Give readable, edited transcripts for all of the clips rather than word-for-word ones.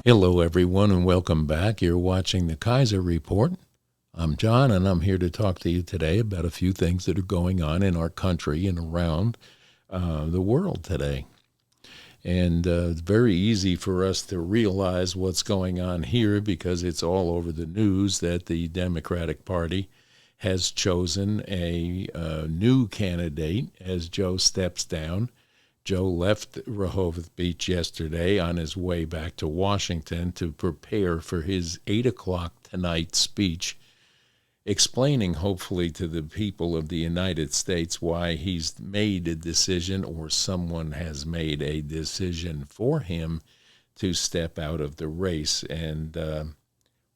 Hello, everyone, and welcome back. You're watching the Kaiser Report. I'm John, and I'm here to talk to you today about a few things that are going on in our country and around the world today. And it's very easy for us to realize what's going on here because it's all over the news that the Democratic Party has chosen a new candidate as Joe steps down. Joe left Rehoboth Beach yesterday on his way back to Washington to prepare for his 8 o'clock tonight speech, explaining hopefully to the people of the United States why he's made a decision or someone has made a decision for him to step out of the race. And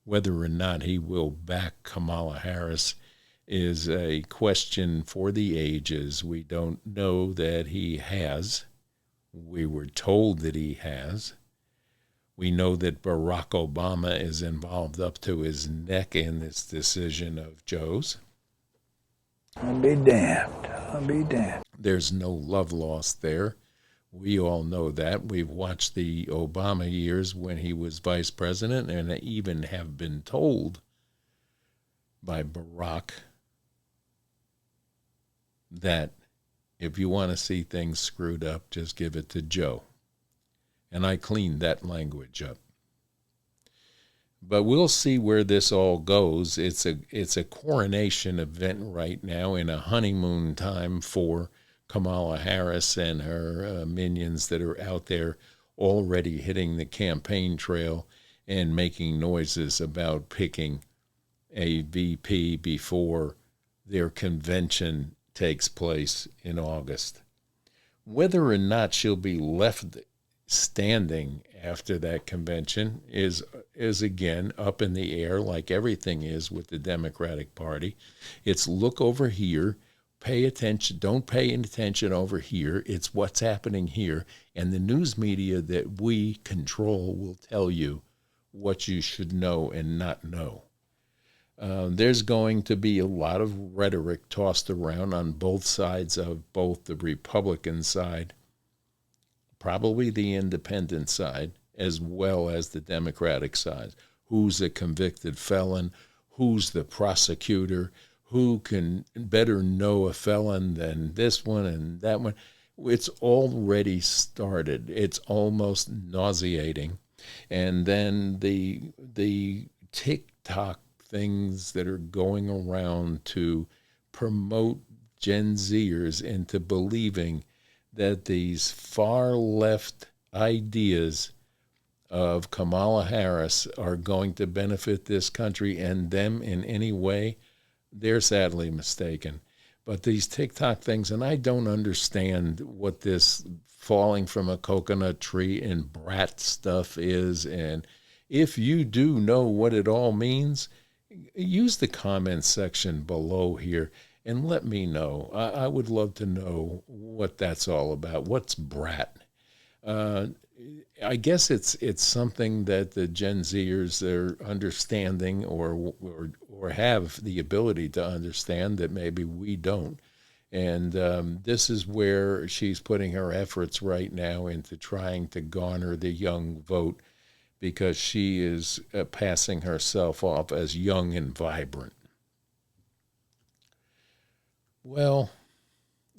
whether or not he will back Kamala Harris is a question for the ages. We don't know that he has. We were told that he has. We know that Barack Obama is involved up to his neck in this decision of Joe's. I'll be damned. I'll be damned. There's no love lost there. We all know that. We've watched the Obama years when he was vice president and even have been told by Barack that if you want to see things screwed up, just give it to Joe. And I cleaned that language up. But we'll see where this all goes. It's a coronation event right now in a honeymoon time for Kamala Harris and her minions that are out there already hitting the campaign trail and making noises about picking a VP before their convention takes place in August. Whether or not she'll be left standing after that convention is again up in the air, like everything is with the Democratic Party. It's look over here, pay attention, don't pay any attention over here. It's what's happening here. And the news media that we control will tell you what you should know and not know. There's going to be a lot of rhetoric tossed around on both sides of both the Republican side, probably the independent side, as well as the Democratic side. Who's a convicted felon? Who's the prosecutor? Who can better know a felon than this one and that one? It's already started. It's almost nauseating. And then the TikTok things that are going around to promote Gen Zers into believing that these far left ideas of Kamala Harris are going to benefit this country and them in any way, they're sadly mistaken. But these TikTok things, and I don't understand what this falling from a coconut tree and brat stuff is, and if you do know what it all means, use the comment section below here and let me know. I would love to know what that's all about. What's brat? I guess it's something that the Gen Zers are understanding or have the ability to understand that maybe we don't. And this is where she's putting her efforts right now into trying to garner the young vote, because she is passing herself off as young and vibrant. Well,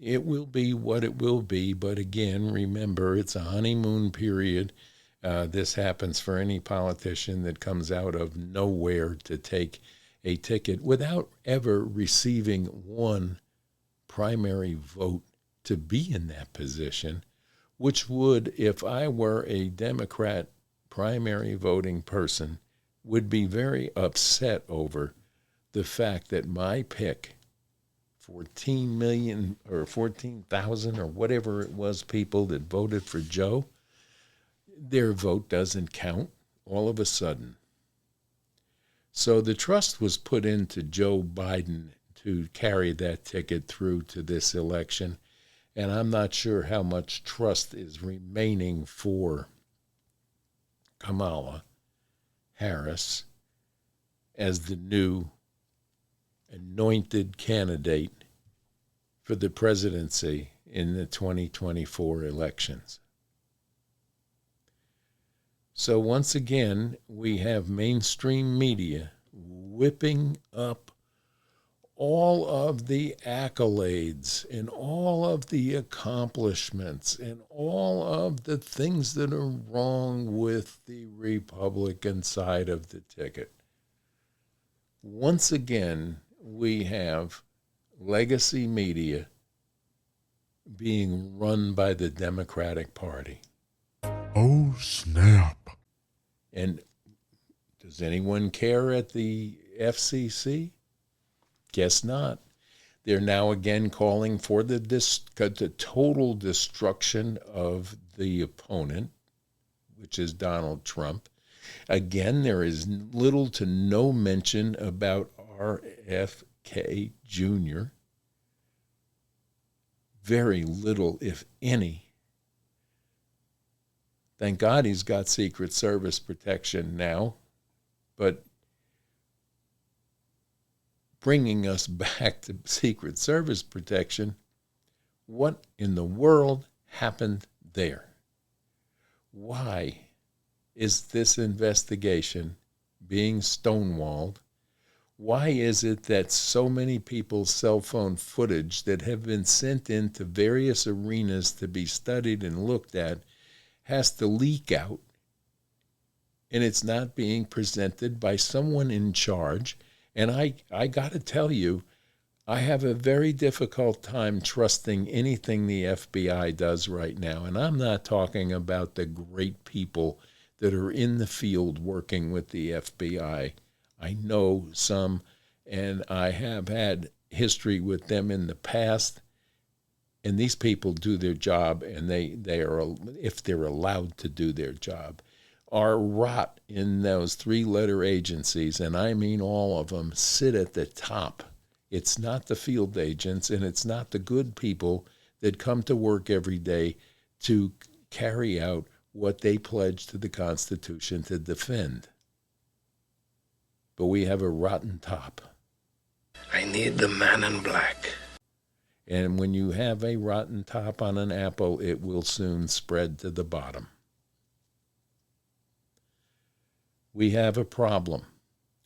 it will be what it will be, but again, remember, it's a honeymoon period. This happens for any politician that comes out of nowhere to take a ticket without ever receiving one primary vote to be in that position, which would, if I were a Democrat primary voting person, would be very upset over the fact that my pick, 14 million or 14,000 or whatever it was people that voted for Joe, their vote doesn't count all of a sudden. So the trust was put into Joe Biden to carry that ticket through to this election, and I'm not sure how much trust is remaining for Kamala Harris as the new anointed candidate for the presidency in the 2024 elections. So once again, we have mainstream media whipping up all of the accolades and all of the accomplishments and all of the things that are wrong with the Republican side of the ticket. Once again, we have legacy media being run by the Democratic Party. Oh, snap. And does anyone care at the FCC? Guess not. They're now again calling for the total destruction of the opponent, which is Donald Trump. Again, there is little to no mention about RFK Jr. Very little, if any. Thank God he's got Secret Service protection now, but bringing us back to Secret Service protection, what in the world happened there? Why is this investigation being stonewalled? Why is it that so many people's cell phone footage that have been sent into various arenas to be studied and looked at has to leak out, and it's not being presented by someone in charge? And I got to tell you, I have a very difficult time trusting anything the FBI does right now. And I'm not talking about the great people that are in the field working with the FBI. I know some, and I have had history with them in the past. And these people do their job, and they are, if they're allowed to do their job. Our rot in those three-letter agencies, and I mean all of them, sit at the top. It's not the field agents, and it's not the good people that come to work every day to carry out what they pledged to the Constitution to defend. But we have a rotten top. I need the man in black. And when you have a rotten top on an apple, it will soon spread to the bottom. We have a problem.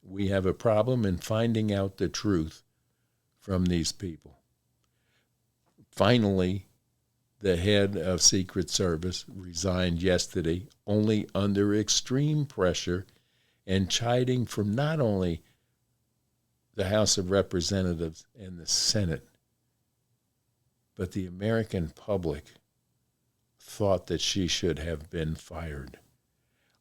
We have a problem in finding out the truth from these people. Finally, the head of Secret Service resigned yesterday, only under extreme pressure and chiding from not only the House of Representatives and the Senate, but the American public thought that she should have been fired.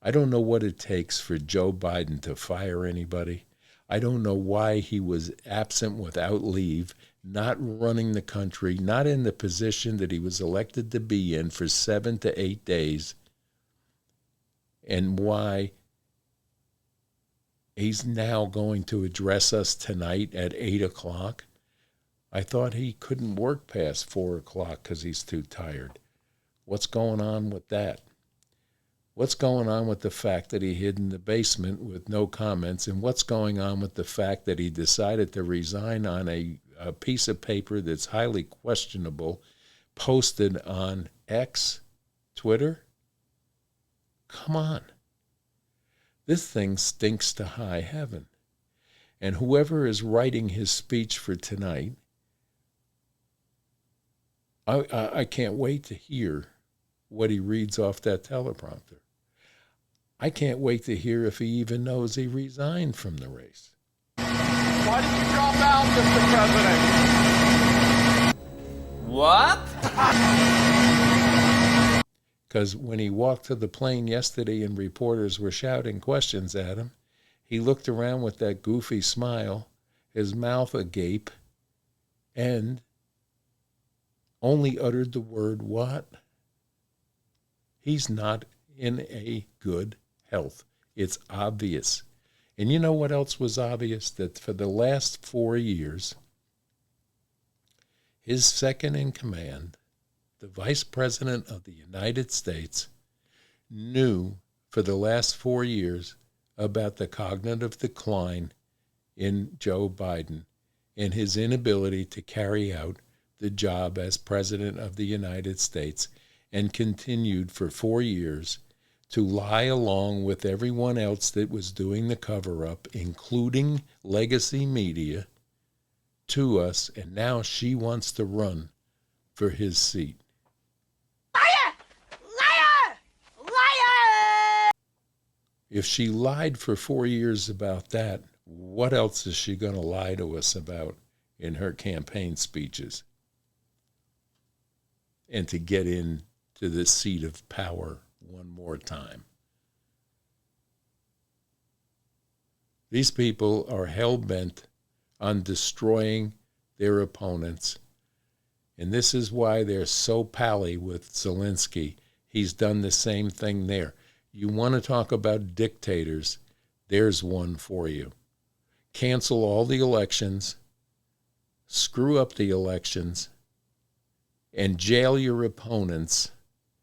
I don't know what it takes for Joe Biden to fire anybody. I don't know why he was absent without leave, not running the country, not in the position that he was elected to be in for 7 to 8 days, and why he's now going to address us tonight at 8 o'clock. I thought he couldn't work past 4 o'clock because he's too tired. What's going on with that? What's going on with the fact that he hid in the basement with no comments? And what's going on with the fact that he decided to resign on a piece of paper that's highly questionable, posted on X, Twitter? Come on. This thing stinks to high heaven. And whoever is writing his speech for tonight, I can't wait to hear what he reads off that teleprompter. I can't wait to hear if he even knows he resigned from the race. Why did you drop out, Mr. President? What? Because when he walked to the plane yesterday and reporters were shouting questions at him, he looked around with that goofy smile, his mouth agape, and only uttered the word, "What?" He's not in a good health. It's obvious. And you know what else was obvious? That for the last 4 years, his second in command, the Vice President of the United States, knew for the last 4 years about the cognitive decline in Joe Biden and his inability to carry out the job as President of the United States, and continued for 4 years to lie along with everyone else that was doing the cover-up, including legacy media, to us, and now she wants to run for his seat. Liar! Liar! Liar! If she lied for 4 years about that, what else is she going to lie to us about in her campaign speeches? And to get into the seat of power one more time. These people are hell-bent on destroying their opponents. And this is why they're so pally with Zelensky. He's done the same thing there. You want to talk about dictators, there's one for you. Cancel all the elections, screw up the elections, and jail your opponents,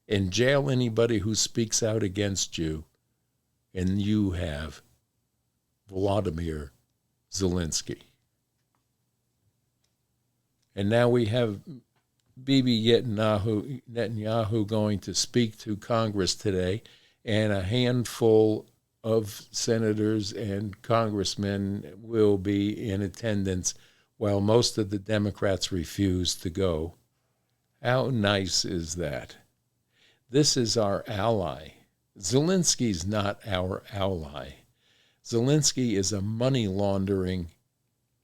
and jail anybody who speaks out against you, and you have Vladimir Zelensky. And now we have Bibi Netanyahu going to speak to Congress today, and a handful of senators and congressmen will be in attendance while most of the Democrats refuse to go. How nice is that? This is our ally. Zelensky's not our ally. Zelensky is a money laundering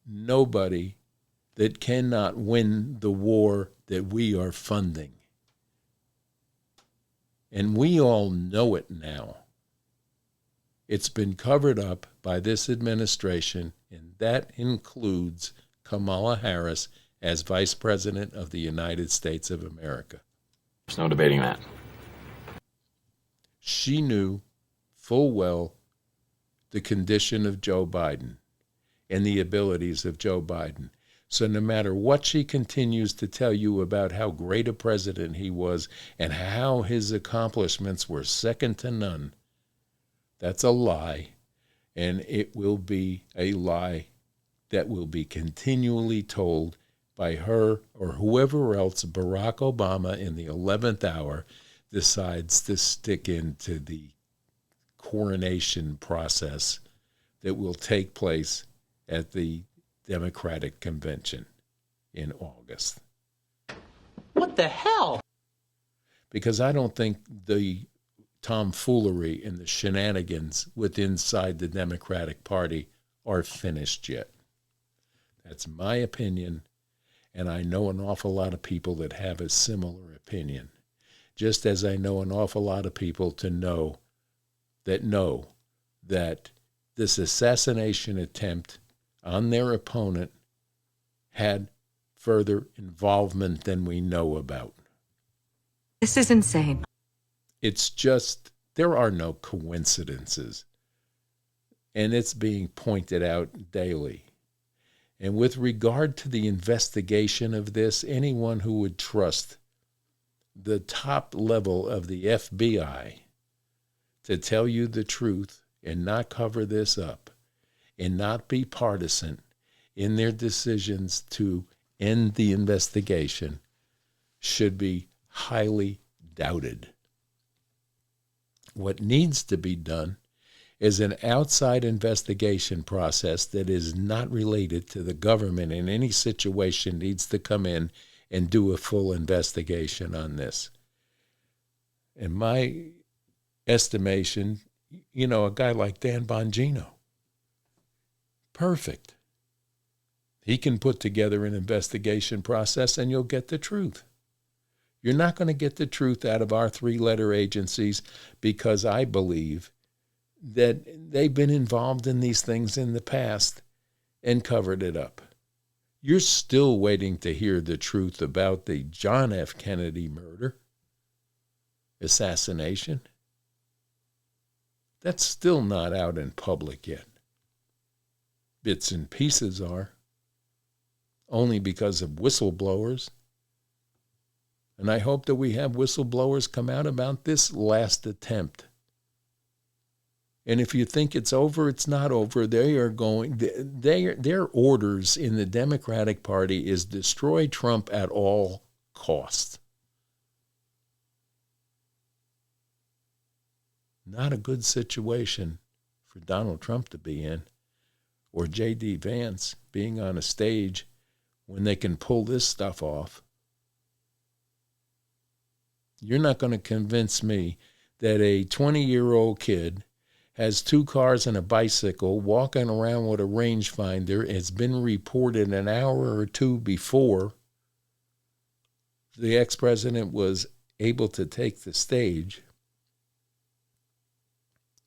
nobody that cannot win the war that we are funding. And we all know it now. It's been covered up by this administration, and that includes Kamala Harris as Vice President of the United States of America. There's no debating that. She knew full well the condition of Joe Biden and the abilities of Joe Biden. So no matter what she continues to tell you about how great a president he was and how his accomplishments were second to none, that's a lie, and it will be a lie that will be continually told by her or whoever else Barack Obama in the 11th hour decides to stick into the coronation process that will take place at the Democratic Convention in August. What the hell? Because I don't think the tomfoolery and the shenanigans inside the Democratic Party are finished yet. That's my opinion, and I know an awful lot of people that have a similar opinion, just as I know an awful lot of people know that this assassination attempt on their opponent had further involvement than we know about. This is insane. It's just, there are no coincidences. And it's being pointed out daily. And with regard to the investigation of this, anyone who would trust the top level of the FBI to tell you the truth and not cover this up and not be partisan in their decisions to end the investigation should be highly doubted. What needs to be done is an outside investigation process that is not related to the government in any situation needs to come in and do a full investigation on this. In my estimation, a guy like Dan Bongino, perfect. He can put together an investigation process and you'll get the truth. You're not going to get the truth out of our three-letter agencies because I believe that they've been involved in these things in the past and covered it up. You're still waiting to hear the truth about the John F. Kennedy murder, assassination. That's still not out in public yet. Bits and pieces are, only because of whistleblowers. And I hope that we have whistleblowers come out about this last attempt. And if you think it's over, it's not over. Their orders in the Democratic Party is destroy Trump at all costs. not a good situation for Donald Trump to be in, or J.D. Vance being on a stage when they can pull this stuff off. You're not going to convince me that a 20-year-old kid has 2 cars and a bicycle walking around with a rangefinder. It's been reported an hour or 2 before the ex-president was able to take the stage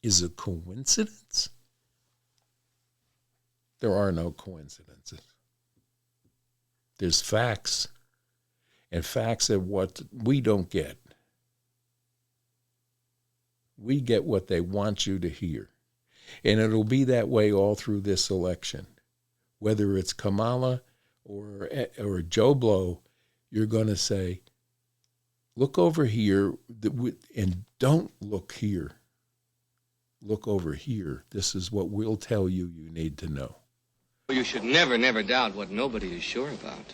is a coincidence? There are no coincidences. There's facts, and facts are what we don't get. We get what they want you to hear. And it'll be that way all through this election. Whether it's Kamala or Joe Blow, you're going to say, look over here, and don't look here. Look over here. This is what we'll tell you need to know. You should never, never doubt what nobody is sure about.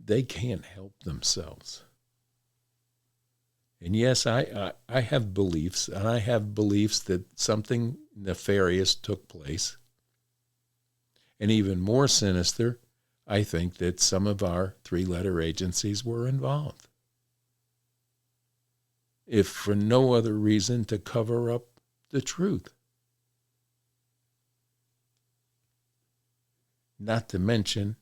They can't help themselves. And yes, I have beliefs, and I have beliefs that something nefarious took place. And even more sinister, I think that some of our 3-letter agencies were involved. If for no other reason to cover up the truth. Not to mention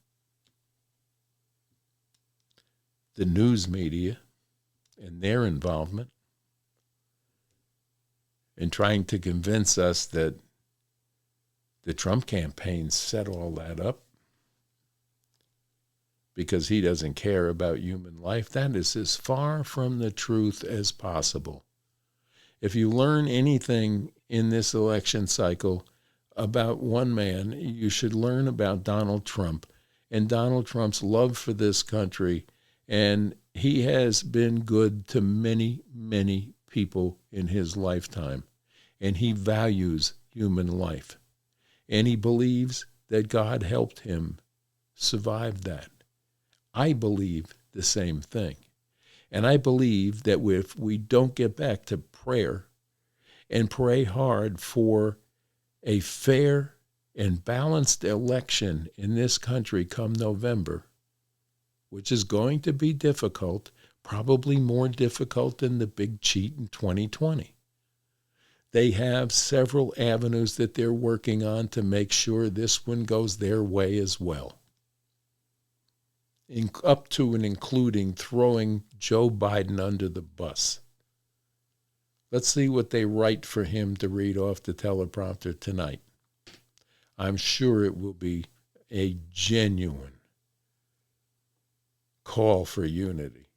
the news media and their involvement in trying to convince us that the Trump campaign set all that up because he doesn't care about human life. That is as far from the truth as possible. If you learn anything in this election cycle about one man, you should learn about Donald Trump and Donald Trump's love for this country. And he has been good to many, many people in his lifetime. And he values human life. And he believes that God helped him survive that. I believe the same thing. And I believe that if we don't get back to prayer and pray hard for a fair and balanced election in this country come November, which is going to be difficult, probably more difficult than the big cheat in 2020. They have several avenues that they're working on to make sure this one goes their way as well. Up to and including throwing Joe Biden under the bus. Let's see what they write for him to read off the teleprompter tonight. I'm sure it will be a genuine call for unity.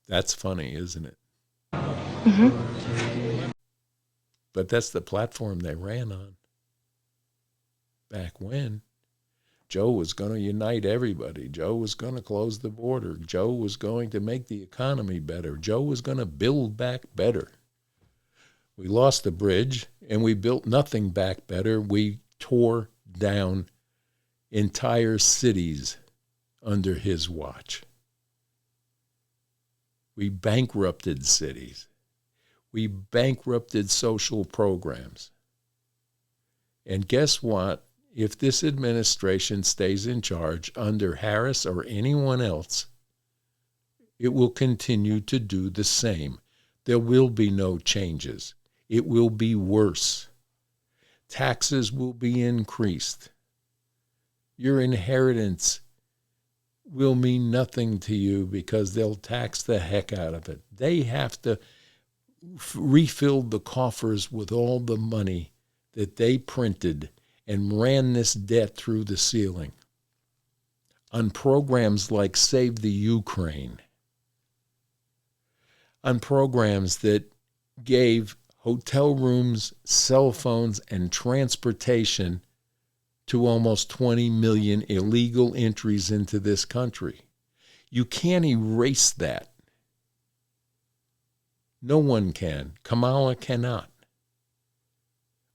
That's funny, isn't it? Mm-hmm. But that's the platform they ran on back when. Joe was going to unite everybody. Joe was going to close the border. Joe was going to make the economy better. Joe was going to build back better. We lost a bridge, and we built nothing back better. We tore down entire cities under his watch. We bankrupted cities. We bankrupted social programs. And guess what? If this administration stays in charge under Harris or anyone else, it will continue to do the same. There will be no changes. It will be worse. Taxes will be increased. Your inheritance will mean nothing to you because they'll tax the heck out of it. They have to refill the coffers with all the money that they printed and ran this debt through the ceiling on programs like Save the Ukraine, on programs that gave hotel rooms, cell phones, and transportation to almost 20 million illegal entries into this country. You can't erase that. No one can. Kamala cannot.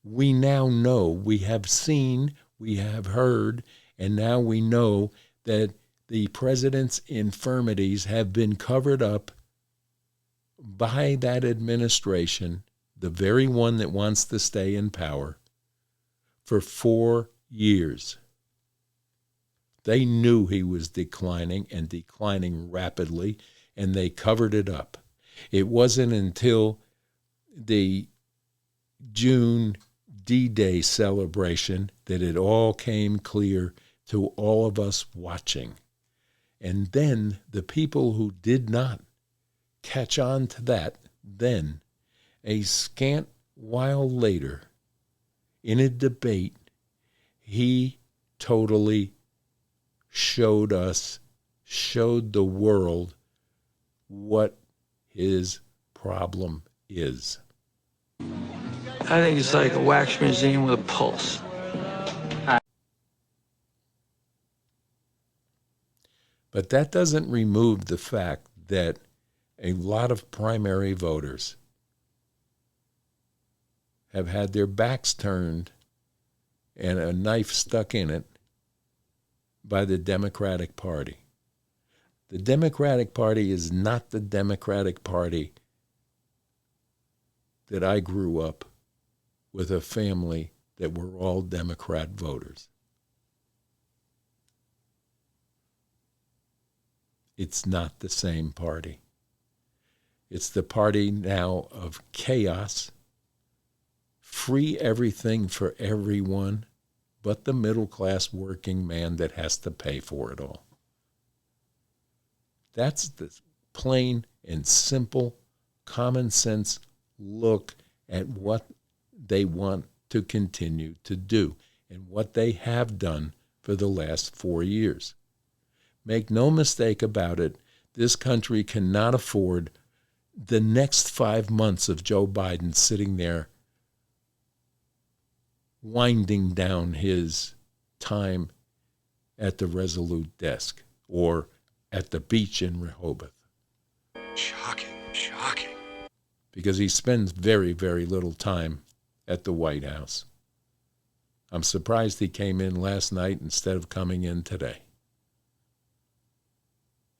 We now know, we have seen, we have heard, and now we know that the president's infirmities have been covered up by that administration, the very one that wants to stay in power, for 4 years. They knew he was declining and declining rapidly, and they covered it up. It wasn't until the June D-Day celebration that it all came clear to all of us watching. And then the people who did not catch on to that, then, a scant while later, in a debate, he totally showed the world what his problem is. I think it's like a wax museum with a pulse. But that doesn't remove the fact that a lot of primary voters have had their backs turned and a knife stuck in it by the Democratic Party. The Democratic Party is not the Democratic Party that I grew up with, a family that were all Democrat voters. It's not the same party. It's the party now of chaos, free everything for everyone, but the middle-class working man that has to pay for it all. That's the plain and simple, common sense look at what they want to continue to do and what they have done for the last 4 years. Make no mistake about it, this country cannot afford the next 5 months of Joe Biden sitting there winding down his time at the Resolute desk or at the beach in Rehoboth. Shocking. Because he spends very, very little time at the White House. I'm surprised he came in last night instead of coming in today.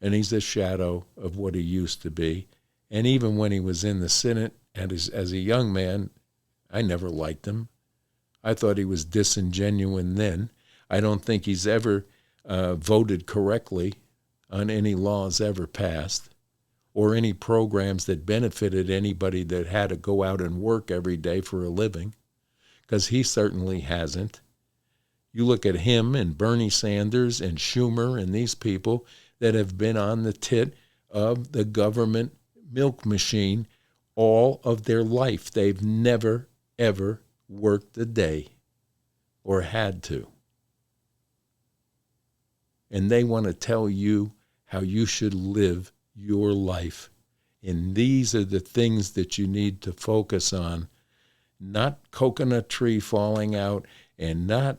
And he's a shadow of what he used to be. And even when he was in the Senate and as a young man, I never liked him. I thought he was disingenuous then. I don't think he's ever voted correctly on any laws ever passed or any programs that benefited anybody that had to go out and work every day for a living, because he certainly hasn't. You look at him and Bernie Sanders and Schumer and these people that have been on the tit of the government milk machine all of their life. They've never, ever worked a day or had to. And they want to tell you how you should live your life. And these are the things that you need to focus on, not coconut tree falling out and not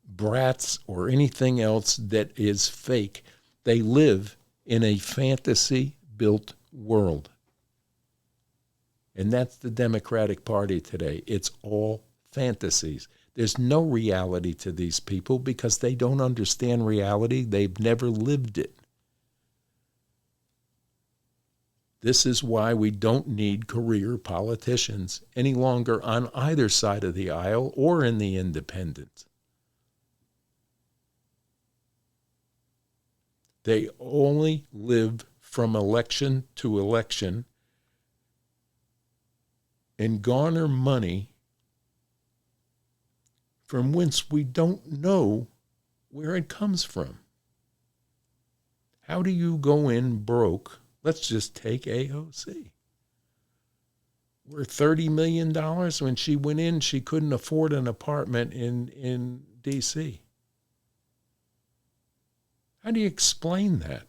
brats or anything else that is fake. They live in a fantasy-built world. And that's the Democratic Party today. It's all fantasies. There's no reality to these people because they don't understand reality. They've never lived it. This is why we don't need career politicians any longer on either side of the aisle or in the independents. They only live from election to election and garner money from whence we don't know where it comes from. How do you go in broke? Let's just take AOC. Worth $30 million. When she went in, she couldn't afford an apartment in D.C. How do you explain that?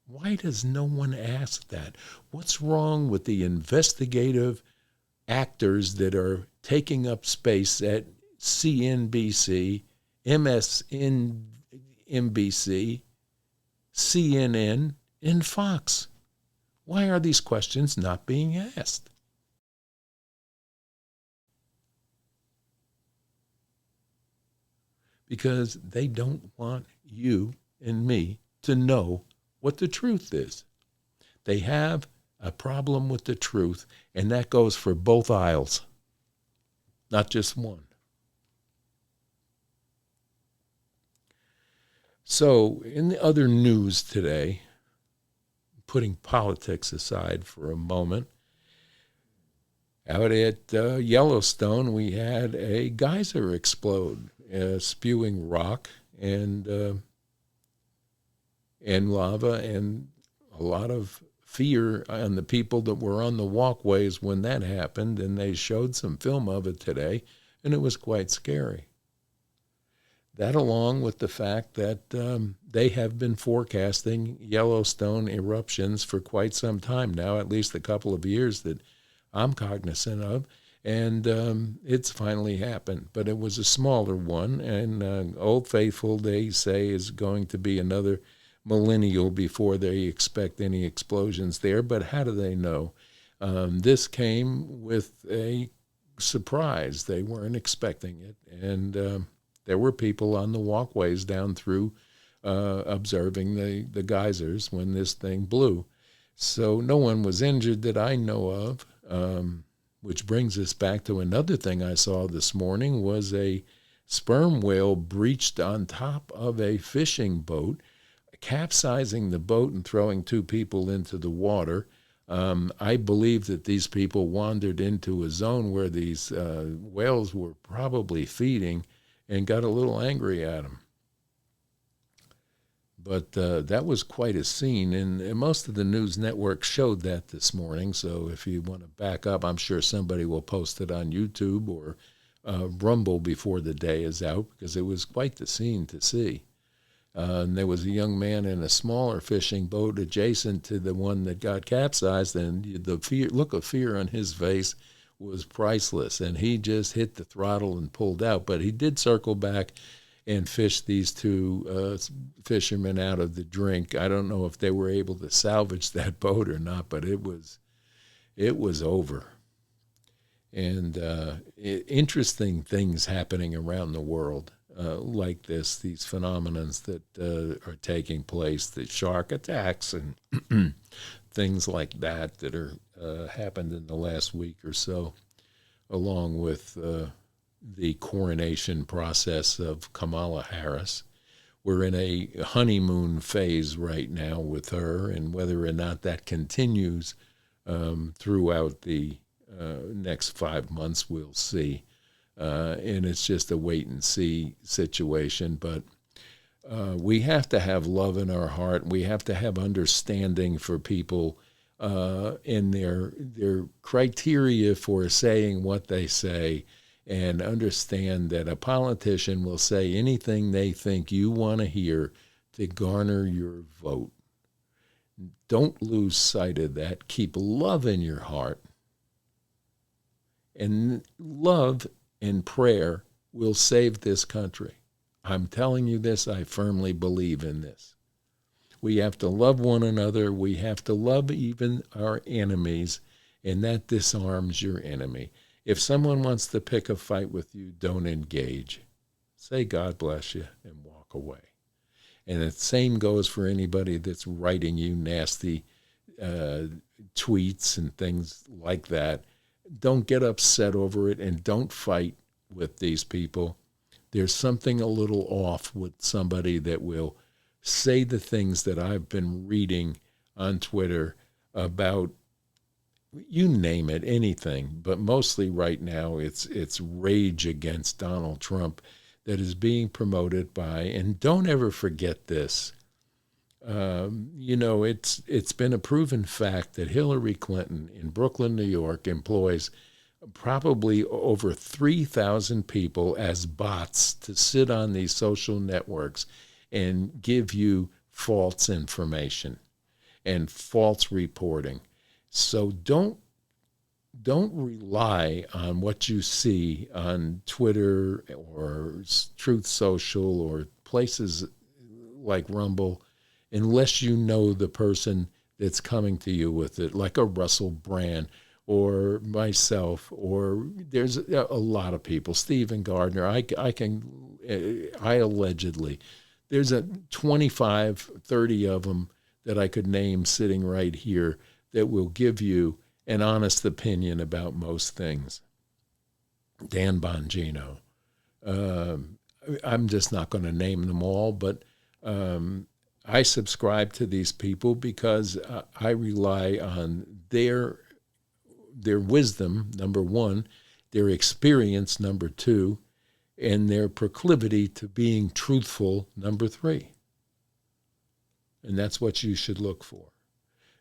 Why does no one ask that? What's wrong with the investigative actors that are taking up space at CNBC, MSNBC, CNN, and Fox? Why are these questions not being asked? Because they don't want you and me to know what the truth is. They have a problem with the truth, and that goes for both aisles, not just one. So, in the other news today, putting politics aside for a moment, out at Yellowstone, we had a geyser explode, spewing rock and lava, and a lot of fear on the people that were on the walkways when that happened, and they showed some film of it today, and it was quite scary. That, along with the fact that they have been forecasting Yellowstone eruptions for quite some time now, at least a couple of years that I'm cognizant of, and it's finally happened. But it was a smaller one, and Old Faithful, they say, is going to be another millennial before they expect any explosions there. But how do they know? This came with a surprise. They weren't expecting it, and there were people on the walkways down through observing the geysers when this thing blew. So no one was injured that I know of, which brings us back to another thing I saw this morning was a sperm whale breached on top of a fishing boat, capsizing the boat and throwing 2 people into the water. I believe that these people wandered into a zone where these whales were probably feeding and got a little angry at them. But that was quite a scene, and most of the news networks showed that this morning. So if you want to back up, I'm sure somebody will post it on YouTube or Rumble before the day is out, because it was quite the scene to see. And there was a young man in a smaller fishing boat adjacent to the one that got capsized, and the look of fear on his face was priceless, and he just hit the throttle and pulled out. But he did circle back and fish these 2 fishermen out of the drink. I don't know if they were able to salvage that boat or not, but it was over. And interesting things happening around the world like this, these phenomenons that are taking place, the shark attacks and things like that are happened in the last week or so, along with the coronation process of Kamala Harris. We're in a honeymoon phase right now with her, and whether or not that continues throughout the next 5 months, we'll see. And it's just a wait-and-see situation, but we have to have love in our heart. We have to have understanding for people in their criteria for saying what they say, and understand that a politician will say anything they think you want to hear to garner your vote. Don't lose sight of that. Keep love in your heart. And love and prayer will save this country. I'm telling you this. I firmly believe in this. We have to love one another. We have to love even our enemies, and that disarms your enemy. If someone wants to pick a fight with you, don't engage. Say God bless you and walk away. And the same goes for anybody that's writing you nasty tweets and things like that. Don't get upset over it, and don't fight with these people. There's something a little off with somebody that will say the things that I've been reading on Twitter about, you name it, anything. But mostly right now it's rage against Donald Trump that is being promoted by, and don't ever forget this, it's been a proven fact that Hillary Clinton in Brooklyn, New York, employs probably over 3,000 people as bots to sit on these social networks and give you false information and false reporting. So don't rely on what you see on Twitter or Truth Social or places like Rumble unless you know the person that's coming to you with it, like a Russell Brand or myself, or there's a lot of people, Stephen Gardner. I allegedly, there's 25, 30 of them that I could name sitting right here that will give you an honest opinion about most things. Dan Bongino. I'm just not going to name them all, but I subscribe to these people because I rely on their wisdom, number one, their experience, number two, and their proclivity to being truthful, number three. And that's what you should look for.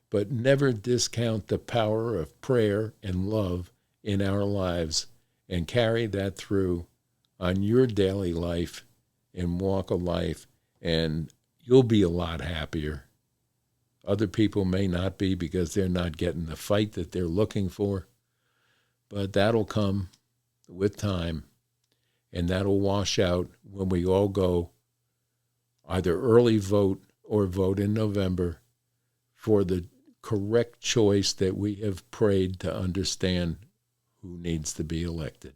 But never discount the power of prayer and love in our lives and carry that through on your daily life and walk of life, and you'll be a lot happier. Other people may not be because they're not getting the fight that they're looking for, but that'll come with time, and that'll wash out when we all go either early vote or vote in November for the correct choice that we have prayed to understand who needs to be elected.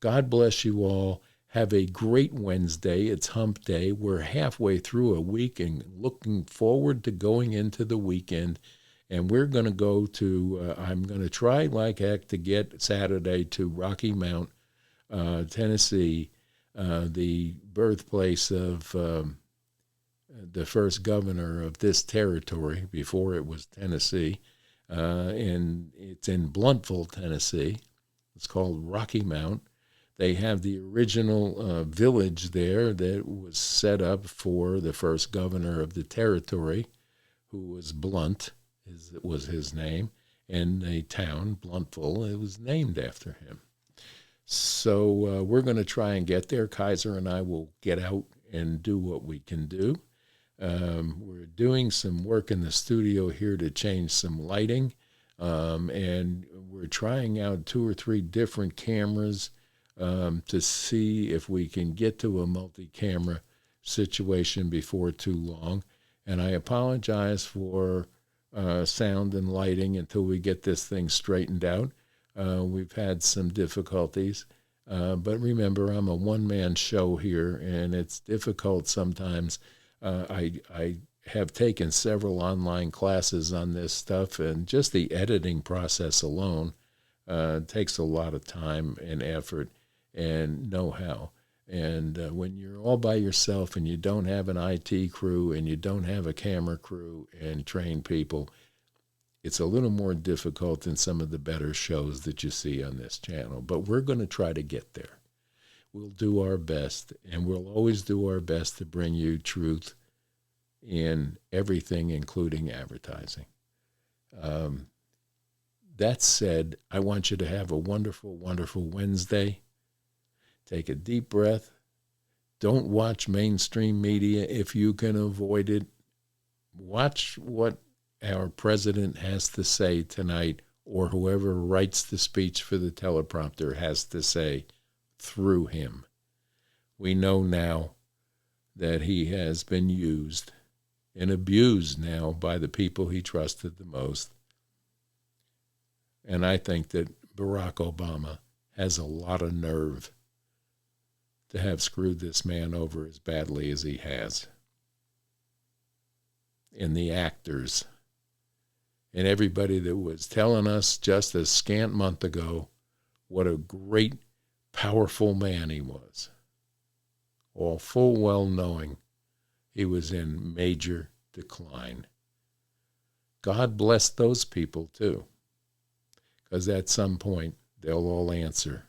God bless you all. Have a great Wednesday. It's hump day. We're halfway through a week and looking forward to going into the weekend. And we're going to go to, I'm going to try like heck to get Saturday to Rocky Mount, Tennessee, the birthplace of the first governor of this territory before it was Tennessee. And it's in Bluntful, Tennessee. It's called Rocky Mount. They have the original village there that was set up for the first governor of the territory, who was Blunt, was his name, and the town, Bluntful, it was named after him. So we're going to try and get there. Kaiser and I will get out and do what we can do. We're doing some work in the studio here to change some lighting, and we're trying out 2 or 3 different cameras to see if we can get to a multi-camera situation before too long. And I apologize for sound and lighting until we get this thing straightened out. We've had some difficulties. But remember, I'm a one-man show here, and it's difficult sometimes. I have taken several online classes on this stuff, and just the editing process alone takes a lot of time and effort and know-how. And when you're all by yourself and you don't have an IT crew and you don't have a camera crew and trained people, it's a little more difficult than some of the better shows that you see on this channel. But we're going to try to get there. We'll do our best, and we'll always do our best to bring you truth in everything, including advertising. That said, I want you to have a wonderful, wonderful Wednesday. Take a deep breath. Don't watch mainstream media if you can avoid it. Watch what our president has to say tonight, or whoever writes the speech for the teleprompter has to say through him. We know now that he has been used and abused now by the people he trusted the most. And I think that Barack Obama has a lot of nerve to have screwed this man over as badly as he has. And the actors and everybody that was telling us just a scant month ago what a great, powerful man he was, all full well knowing he was in major decline. God bless those people too, because at some point they'll all answer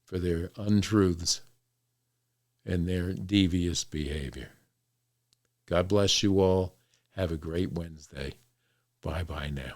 for their untruths and their devious behavior. God bless you all. Have a great Wednesday. Bye-bye now.